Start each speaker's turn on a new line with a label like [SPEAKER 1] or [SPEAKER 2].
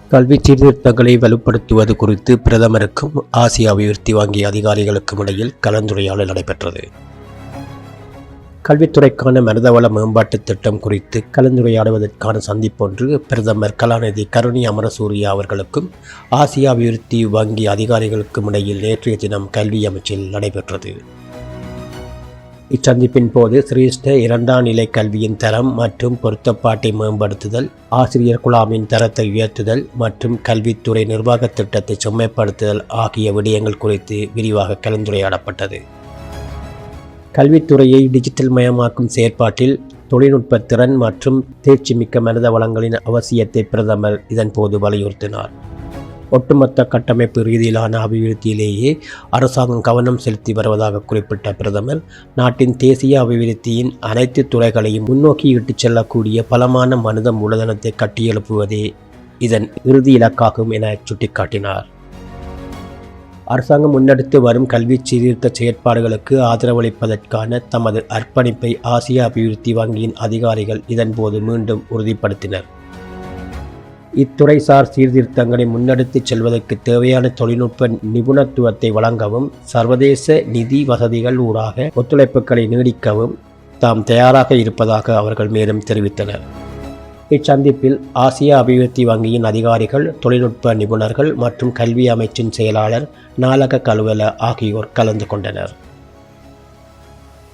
[SPEAKER 1] கல்வி சீர்திருத்தங்களை வலுப்படுத்துவது குறித்து பிரதமருக்கும் ஆசிய அபிவிருத்தி வங்கி அதிகாரிகளுக்கும் இடையில் கலந்துரையாடல் நடைபெற்றது. கல்வித்துறைக்கான மனிதவள மேம்பாட்டுத் திட்டம் குறித்து கலந்துரையாடுவதற்கான சந்திப்பொன்று பிரதமர் கலாநிதி கருணி அமரசூரிய அவர்களுக்கும் ஆசிய அபிவிருத்தி வங்கி அதிகாரிகளுக்கும் இடையில் நேற்றைய தினம் கல்வி அமைச்சில் நடைபெற்றது. இச்சந்திப்பின் போது சிரேஷ்ட இரண்டாம் நிலை கல்வியின் தரம் மற்றும் பொருத்தப்பாட்டை மேம்படுத்துதல், ஆசிரியர் குழாமின் தரத்தை உயர்த்துதல் மற்றும் கல்வித்துறை நிர்வாகத் திட்டத்தை செம்மைப்படுத்துதல் ஆகிய விடயங்கள் குறித்து விரிவாக கலந்துரையாடப்பட்டது. கல்வித்துறையை டிஜிட்டல் மயமாக்கும் செயற்பாட்டில் தொழில்நுட்ப திறன் மற்றும் தேர்ச்சிமிக்க மனித வளங்களின் அவசியத்தை பிரதமர் இதன்போது வலியுறுத்தினார். ஒட்டுமொத்த கட்டமைப்பு ரீதியிலான அபிவிருத்தியிலேயே அரசாங்கம் கவனம் செலுத்தி வருவதாக குறிப்பிட்ட பிரதமர், நாட்டின் தேசிய அபிவிருத்தியின் அனைத்து துறைகளையும் முன்னோக்கி இட்டுச் செல்லக்கூடிய பலமான மனித மூலதனத்தை கட்டியெழுப்புவதே இதன் இறுதி இலக்காகும் என சுட்டிக்காட்டினார். அரசாங்கம் முன்னெடுத்து வரும் கல்வி சீர்திருத்த செயற்பாடுகளுக்கு ஆதரவளிப்பதற்கான தமது அர்ப்பணிப்பை ஆசிய அபிவிருத்தி வங்கியின் அதிகாரிகள் இதன்போது மீண்டும் உறுதிப்படுத்தினர். இத்துறைசார் சீர்திருத்தங்களை முன்னெடுத்துச் செல்வதற்கு தேவையான தொழில்நுட்ப நிபுணத்துவத்தை வழங்கவும், சர்வதேச நிதி வசதிகள் ஊடாக ஒத்துழைப்புகளை நீடிக்கவும் தாம் தயாராக இருப்பதாக அவர்கள் மேலும் தெரிவித்தனர். இச்சந்திப்பில் ஆசிய அபிவிருத்தி வங்கியின் அதிகாரிகள், தொழில்நுட்ப நிபுணர்கள் மற்றும் கல்வி அமைச்சின் செயலாளர் நாலக கலுவல ஆகியோர் கலந்து கொண்டனர்.